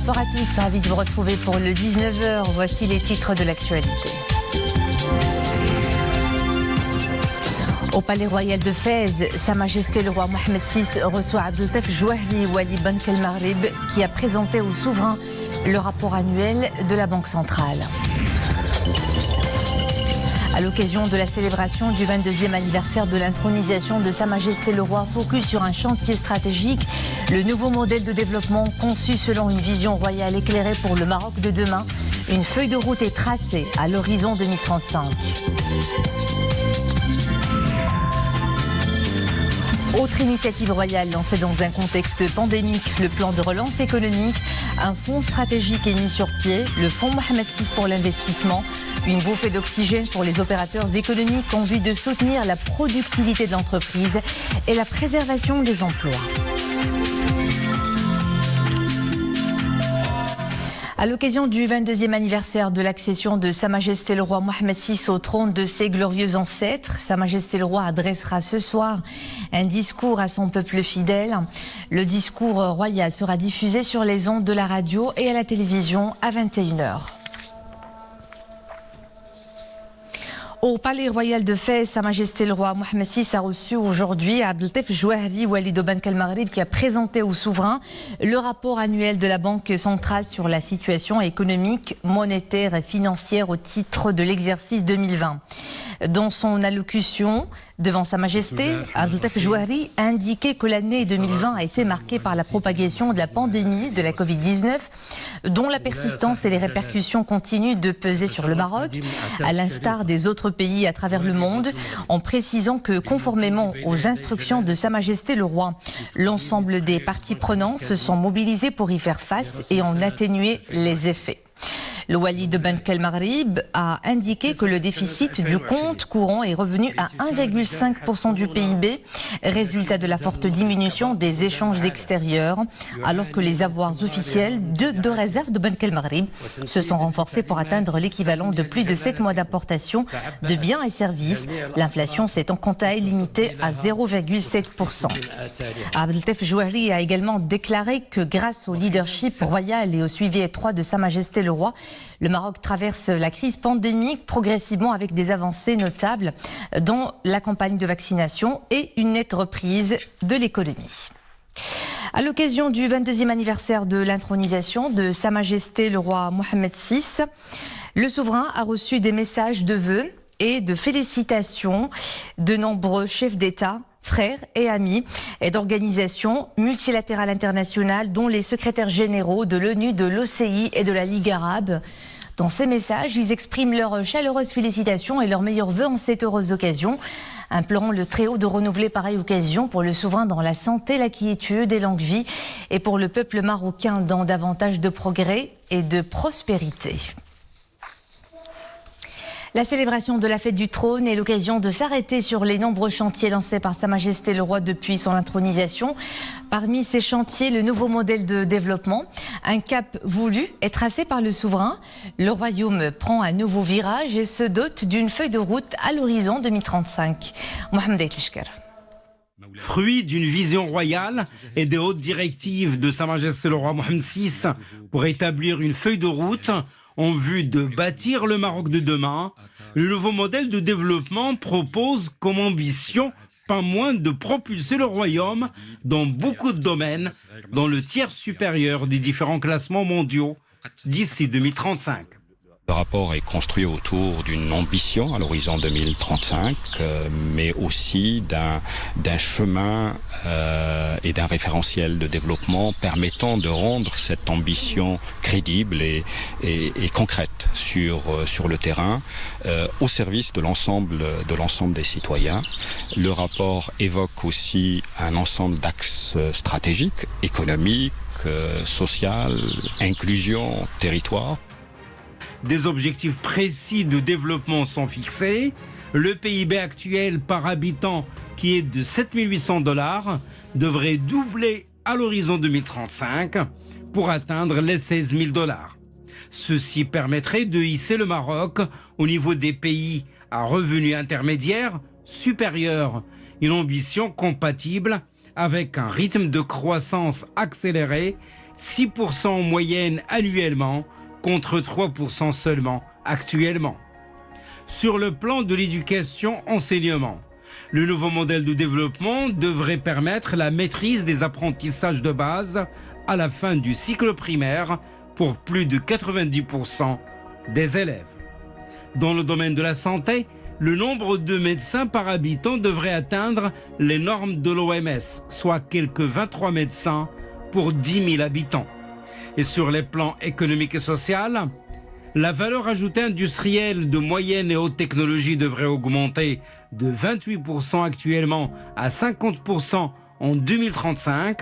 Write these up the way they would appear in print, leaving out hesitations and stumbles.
Bonsoir à tous, ravi de vous retrouver pour le 19h. Voici les titres de l'actualité. Au Palais Royal de Fès, Sa Majesté le roi Mohamed VI reçoit Abdeltaf Jouahri Wali Bank El Maghrib qui a présenté au souverain le rapport annuel de la Banque centrale. À l'occasion de la célébration du 22e anniversaire de l'intronisation de Sa Majesté le Roi, focus sur un chantier stratégique, le nouveau modèle de développement conçu selon une vision royale éclairée pour le Maroc de demain. Une feuille de route est tracée à l'horizon 2035. Autre initiative royale lancée dans un contexte pandémique, le plan de relance économique, un fonds stratégique est mis sur pied, le fonds Mohamed VI pour l'investissement, une bouffée d'oxygène pour les opérateurs économiques en vue de soutenir la productivité de l'entreprise et la préservation des emplois. À l'occasion du 22e anniversaire de l'accession de Sa Majesté le roi Mohamed VI au trône de ses glorieux ancêtres, Sa Majesté le roi adressera ce soir un discours à son peuple fidèle. Le discours royal sera diffusé sur les ondes de la radio et à la télévision à 21h. Au Palais Royal de Fès, Sa Majesté le roi Mohamed VI a reçu aujourd'hui Abdeltaf Jouahri Wali Bank El Maghrib qui a présenté au souverain le rapport annuel de la Banque centrale sur la situation économique, monétaire et financière au titre de l'exercice 2020. Dans son allocution devant Sa Majesté, Abdeltaf Jouahri a indiqué que l'année 2020 a été marquée par la propagation de la pandémie de la Covid-19, dont la persistance et les répercussions continuent de peser sur le Maroc, à l'instar des autres pays à travers le monde, en précisant que, conformément aux instructions de Sa Majesté le Roi, l'ensemble des parties prenantes se sont mobilisées pour y faire face et en atténuer les effets. Le Wali de Bank El Maghrib a indiqué que le déficit du compte courant est revenu à 1,5% du PIB, résultat de la forte diminution des échanges extérieurs, alors que les avoirs officiels de réserve de Bank El Maghrib se sont renforcés pour atteindre l'équivalent de plus de 7 mois d'importation de biens et services, l'inflation s'étant quant à elle limitée à 0,7%. Abdeltaf Jouahri a également déclaré que grâce au leadership royal et au suivi étroit de Sa Majesté le Roi, le Maroc traverse la crise pandémique progressivement avec des avancées notables dans la campagne de vaccination et une nette reprise de l'économie. À l'occasion du 22e anniversaire de l'intronisation de Sa Majesté le roi Mohamed VI, le souverain a reçu des messages de vœux et de félicitations de nombreux chefs d'État, frères et amis et d'organisations multilatérales internationales dont les secrétaires généraux de l'ONU, de l'OCI et de la Ligue arabe. Dans ces messages, ils expriment leurs chaleureuses félicitations et leurs meilleurs vœux en cette heureuse occasion, implorant le Très-Haut de renouveler pareille occasion pour le souverain dans la santé, la quiétude et longue vie et pour le peuple marocain dans davantage de progrès et de prospérité. La célébration de la fête du trône est l'occasion de s'arrêter sur les nombreux chantiers lancés par Sa Majesté le Roi depuis son intronisation. Parmi ces chantiers, le nouveau modèle de développement, un cap voulu est tracé par le souverain. Le royaume prend un nouveau virage et se dote d'une feuille de route à l'horizon 2035. Mohamed Aïtlishker. Fruit d'une vision royale et des hautes directives de Sa Majesté le Roi Mohamed VI pour établir une feuille de route en vue de bâtir le Maroc de demain, le nouveau modèle de développement propose comme ambition pas moins de propulser le royaume dans beaucoup de domaines, dans le tiers supérieur des différents classements mondiaux d'ici 2035. Le rapport est construit autour d'une ambition à l'horizon 2035, mais aussi d'un chemin et d'un référentiel de développement permettant de rendre cette ambition crédible et concrète sur le terrain, au service de l'ensemble des citoyens. Le rapport évoque aussi un ensemble d'axes stratégiques, économiques, social, inclusion, territoire. Des objectifs précis de développement sont fixés. Le PIB actuel par habitant, qui est de 7 800 $, devrait doubler à l'horizon 2035 pour atteindre les 16 000 $. Ceci permettrait de hisser le Maroc au niveau des pays à revenus intermédiaires supérieurs, une ambition compatible avec un rythme de croissance accéléré 6% en moyenne annuellement, contre 3% seulement actuellement. Sur le plan de l'éducation-enseignement, le nouveau modèle de développement devrait permettre la maîtrise des apprentissages de base à la fin du cycle primaire pour plus de 90% des élèves. Dans le domaine de la santé, le nombre de médecins par habitant devrait atteindre les normes de l'OMS, soit quelques 23 médecins pour 10 000 habitants. Et sur les plans économiques et social, la valeur ajoutée industrielle de moyenne et haute technologie devrait augmenter de 28% actuellement à 50% en 2035.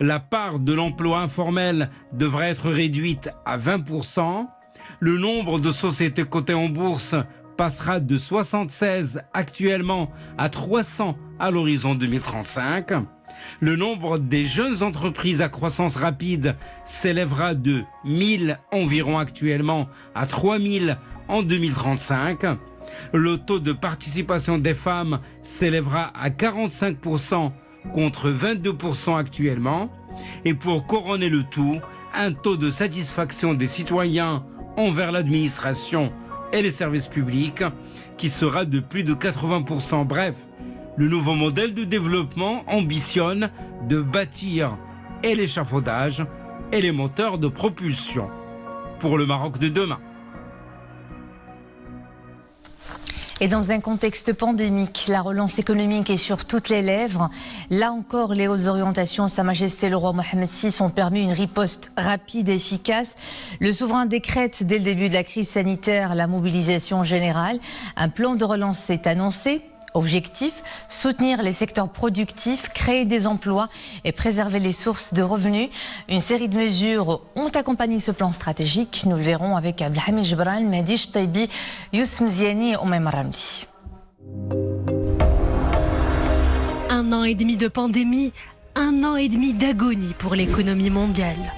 La part de l'emploi informel devrait être réduite à 20%. Le nombre de sociétés cotées en bourse passera de 76 actuellement à 300 à l'horizon 2035. Le nombre des jeunes entreprises à croissance rapide s'élèvera de 1000 environ actuellement à 3000 en 2035. Le taux de participation des femmes s'élèvera à 45% contre 22% actuellement. Et pour couronner le tout, un taux de satisfaction des citoyens envers l'administration et les services publics qui sera de plus de 80%. Bref, le nouveau modèle de développement ambitionne de bâtir et l'échafaudage et les moteurs de propulsion pour le Maroc de demain. Et dans un contexte pandémique, la relance économique est sur toutes les lèvres. Là encore, les hautes orientations de Sa Majesté le roi Mohammed VI ont permis une riposte rapide et efficace. Le souverain décrète dès le début de la crise sanitaire la mobilisation générale. Un plan de relance est annoncé. Objectif, soutenir les secteurs productifs, créer des emplois et préserver les sources de revenus. Une série de mesures ont accompagné ce plan stratégique. Nous le verrons avec Abdelhamid Jebran, Mehdi Chtaibi, Youssef Mziani et Oumema Ramdi. 1 an et demi de pandémie, 1 an et demi d'agonie pour l'économie mondiale.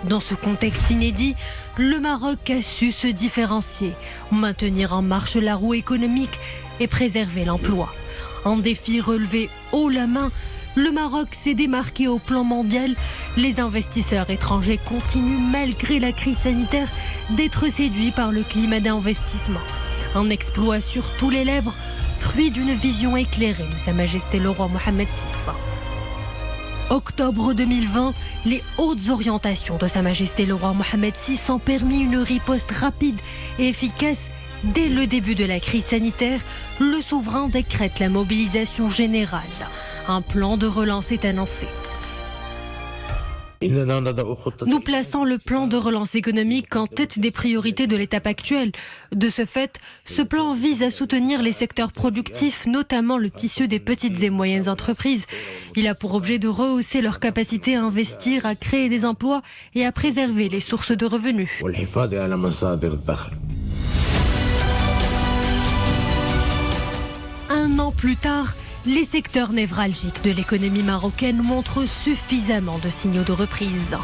Dans ce contexte inédit, le Maroc a su se différencier, maintenir en marche la roue économique et préserver l'emploi. Un défi relevé haut la main, le Maroc s'est démarqué au plan mondial. Les investisseurs étrangers continuent, malgré la crise sanitaire, d'être séduits par le climat d'investissement. Un exploit sur tous les lèvres, fruit d'une vision éclairée de Sa Majesté le roi Mohammed VI. Octobre 2020, les hautes orientations de Sa Majesté le roi Mohammed VI ont permis une riposte rapide et efficace. Dès le début de la crise sanitaire, le souverain décrète la mobilisation générale. Un plan de relance est annoncé. Nous plaçons le plan de relance économique en tête des priorités de l'étape actuelle. De ce fait, ce plan vise à soutenir les secteurs productifs, notamment le tissu des petites et moyennes entreprises. Il a pour objet de rehausser leur capacité à investir, à créer des emplois et à préserver les sources de revenus. Un an plus tard, les secteurs névralgiques de l'économie marocaine montrent suffisamment de signaux de reprise.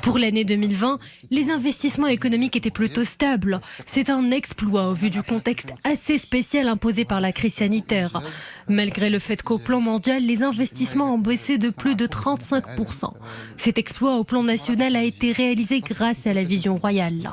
Pour l'année 2020, les investissements économiques étaient plutôt stables. C'est un exploit au vu du contexte assez spécial imposé par la crise sanitaire. Malgré le fait qu'au plan mondial, les investissements ont baissé de plus de 35%. Cet exploit au plan national a été réalisé grâce à la vision royale.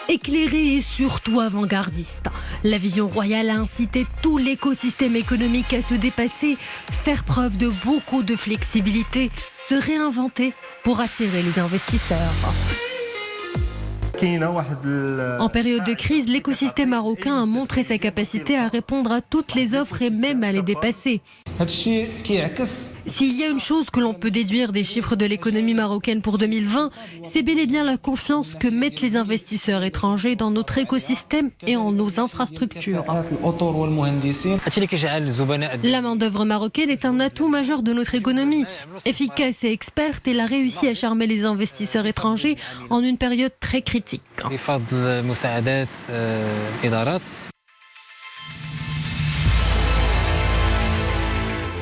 Éclairé et surtout avant-gardiste, la vision royale a incité tout l'écosystème économique à se dépasser, faire preuve de beaucoup de flexibilité, se réinventer pour attirer les investisseurs. En période de crise, l'écosystème marocain a montré sa capacité à répondre à toutes les offres et même à les dépasser. S'il y a une chose que l'on peut déduire des chiffres de l'économie marocaine pour 2020, c'est bel et bien la confiance que mettent les investisseurs étrangers dans notre écosystème et en nos infrastructures. La main-d'œuvre marocaine est un atout majeur de notre économie. Efficace et experte, elle a réussi à charmer les investisseurs étrangers en une période très critique.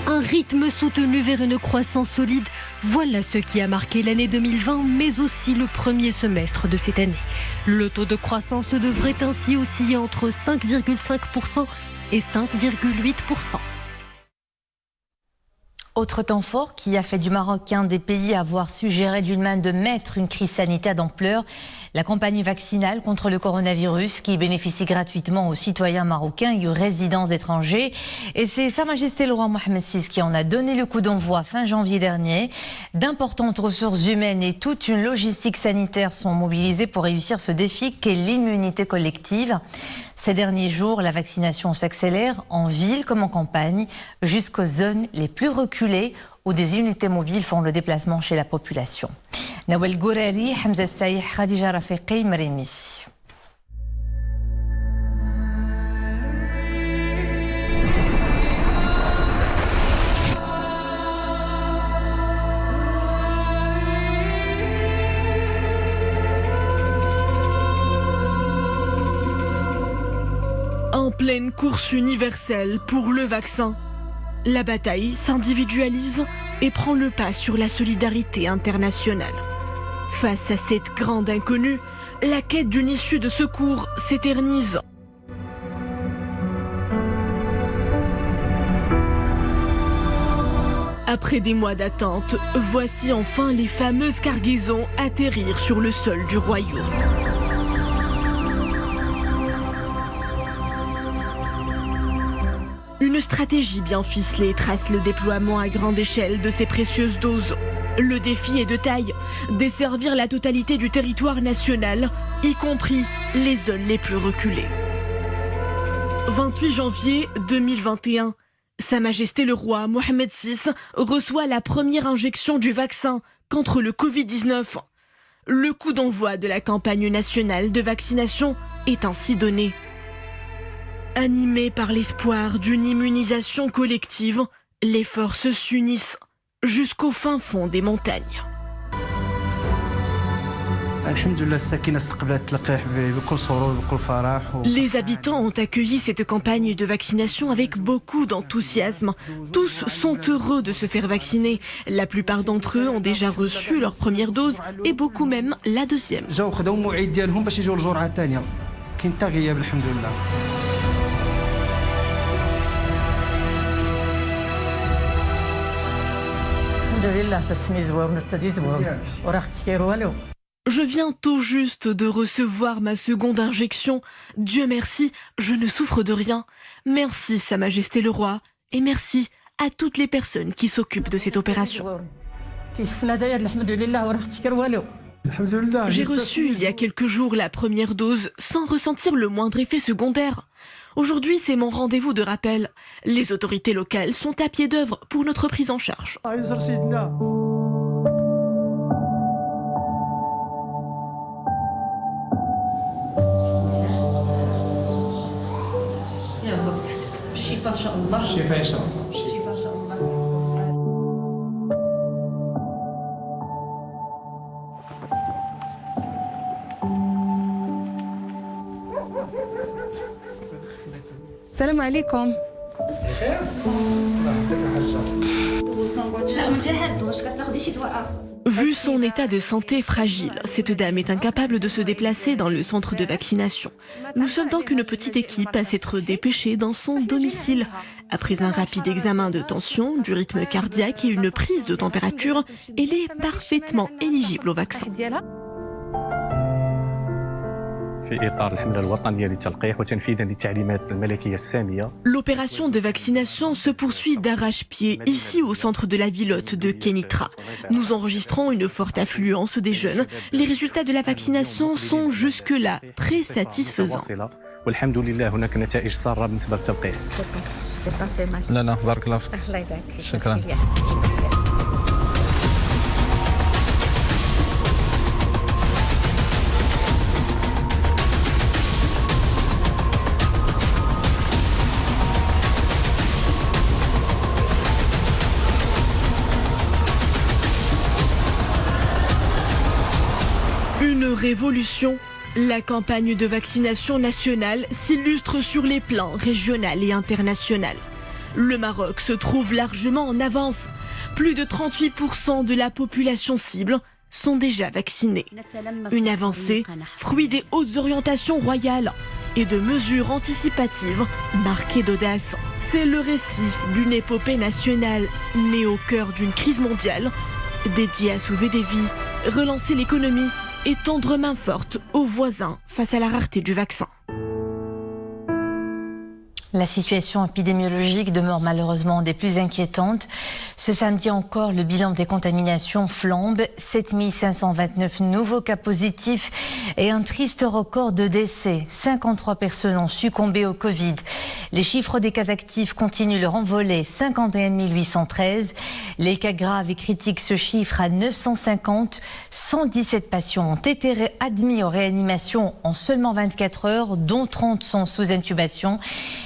Un rythme soutenu vers une croissance solide, voilà ce qui a marqué l'année 2020, mais aussi le premier semestre de cette année. Le taux de croissance devrait ainsi osciller entre 5,5% et 5,8%. Autre temps fort qui a fait du Maroc un des pays à avoir suggéré d'une main de maître une crise sanitaire d'ampleur, la campagne vaccinale contre le coronavirus qui bénéficie gratuitement aux citoyens marocains et aux résidents étrangers. Et c'est Sa Majesté le roi Mohamed VI qui en a donné le coup d'envoi fin janvier dernier. D'importantes ressources humaines et toute une logistique sanitaire sont mobilisées pour réussir ce défi qu'est l'immunité collective. Ces derniers jours, la vaccination s'accélère en ville comme en campagne, jusqu'aux zones les plus reculées où des unités mobiles font le déplacement chez la population. Nawel Gourari, Hamza Saïh, Khadija Rafiqi, Marimi. En pleine course universelle pour le vaccin, la bataille s'individualise et prend le pas sur la solidarité internationale. Face à cette grande inconnue, la quête d'une issue de secours s'éternise. Après des mois d'attente, voici enfin les fameuses cargaisons atterrir sur le sol du royaume. Une stratégie bien ficelée trace le déploiement à grande échelle de ces précieuses doses. Le défi est de taille, desservir la totalité du territoire national, y compris les zones les plus reculées. 28 janvier 2021, Sa Majesté le roi Mohamed VI reçoit la première injection du vaccin contre le Covid-19. Le coup d'envoi de la campagne nationale de vaccination est ainsi donné. Animés par l'espoir d'une immunisation collective, les forces s'unissent jusqu'au fin fond des montagnes. Les habitants ont accueilli cette campagne de vaccination avec beaucoup d'enthousiasme. Tous sont heureux de se faire vacciner. La plupart d'entre eux ont déjà reçu leur première dose et beaucoup même la deuxième. Je viens tout juste de recevoir ma seconde injection. Dieu merci, je ne souffre de rien. Merci Sa Majesté le roi et merci à toutes les personnes qui s'occupent de cette opération. J'ai reçu il y a quelques jours la première dose sans ressentir le moindre effet secondaire. Aujourd'hui, c'est mon rendez-vous de rappel. Les autorités locales sont à pied d'œuvre pour notre prise en charge. السلام عليكم. Vu son état de santé fragile, cette dame est incapable de se déplacer dans le centre de vaccination. Nous sommes donc une petite équipe à s'être dépêchée dans son domicile. Après un rapide examen de tension, du rythme cardiaque et une prise de température, elle est parfaitement éligible au vaccin. L'opération de vaccination se poursuit d'arrache-pied ici au centre de la ville-hôte de Kenitra. Nous enregistrons une forte affluence des jeunes. Les résultats de la vaccination sont jusque-là très satisfaisants. Une révolution. La campagne de vaccination nationale s'illustre sur les plans régional et international. Le Maroc se trouve largement en avance. Plus de 38% de la population cible sont déjà vaccinés. Une avancée, fruit des hautes orientations royales et de mesures anticipatives marquées d'audace. C'est le récit d'une épopée nationale née au cœur d'une crise mondiale, dédiée à sauver des vies, relancer l'économie et tendre main forte aux voisins face à la rareté du vaccin. La situation épidémiologique demeure malheureusement des plus inquiétantes. Ce samedi encore, le bilan des contaminations flambe. 7529 nouveaux cas positifs et un triste record de décès. 53 personnes ont succombé au Covid. Les chiffres des cas actifs continuent leur envolée. 51 813. Les cas graves et critiques se chiffrent à 950. 117 patients ont été admis en réanimation en seulement 24 heures, dont 30 sont sous intubation.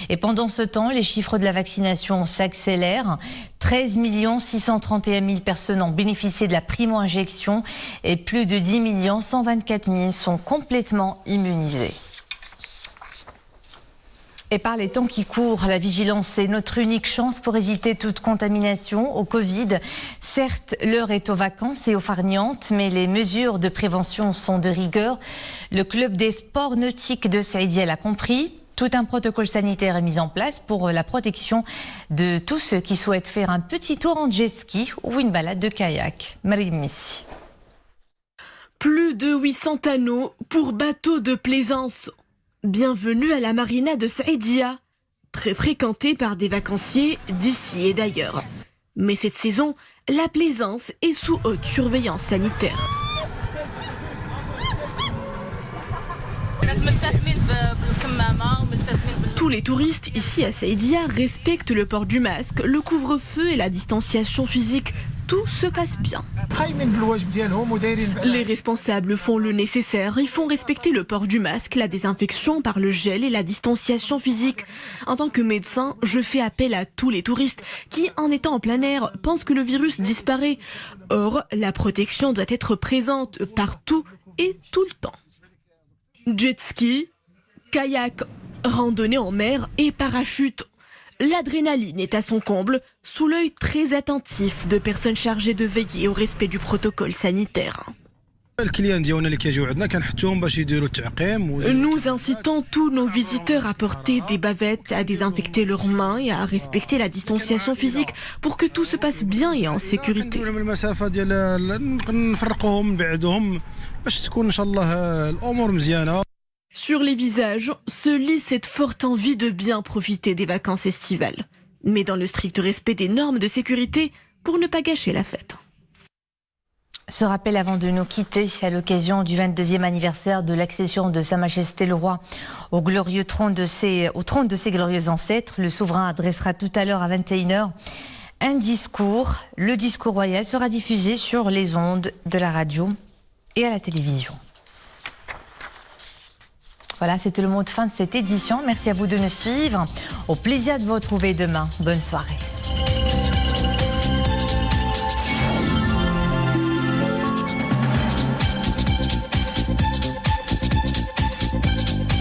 Et pendant ce temps, les chiffres de la vaccination s'accélèrent. 13 631 000 personnes ont bénéficié de la primo-injection et plus de 10 124 000 sont complètement immunisés. Et par les temps qui courent, la vigilance est notre unique chance pour éviter toute contamination au Covid. Certes, l'heure est aux vacances et aux farnientes, mais les mesures de prévention sont de rigueur. Le club des sports nautiques de Saïdia l'a compris. Tout un protocole sanitaire est mis en place pour la protection de tous ceux qui souhaitent faire un petit tour en jet ski ou une balade de kayak. Marie Messi. Plus de 800 anneaux pour bateaux de plaisance. Bienvenue à la marina de Saïdia, très fréquentée par des vacanciers d'ici et d'ailleurs. Mais cette saison, la plaisance est sous haute surveillance sanitaire. Tous les touristes ici à Saïdia respectent le port du masque, le couvre-feu et la distanciation physique. Tout se passe bien. Les responsables font le nécessaire. Ils font respecter le port du masque, la désinfection par le gel et la distanciation physique. En tant que médecin, je fais appel à tous les touristes qui, en étant en plein air, pensent que le virus disparaît. Or, la protection doit être présente partout et tout le temps. Jet ski, kayak, randonnée en mer et parachute. L'adrénaline est à son comble, sous l'œil très attentif de personnes chargées de veiller au respect du protocole sanitaire. Nous incitons tous nos visiteurs à porter des bavettes, à désinfecter leurs mains et à respecter la distanciation physique pour que tout se passe bien et en sécurité. Sur les visages se lit cette forte envie de bien profiter des vacances estivales, mais dans le strict respect des normes de sécurité pour ne pas gâcher la fête. Ce rappel avant de nous quitter à l'occasion du 22e anniversaire de l'accession de Sa Majesté le Roi au trône de ses glorieux ancêtres. Le souverain adressera tout à l'heure à 21h un discours. Le discours royal sera diffusé sur les ondes de la radio et à la télévision. Voilà, c'était le mot de fin de cette édition. Merci à vous de nous suivre. Au plaisir de vous retrouver demain. Bonne soirée.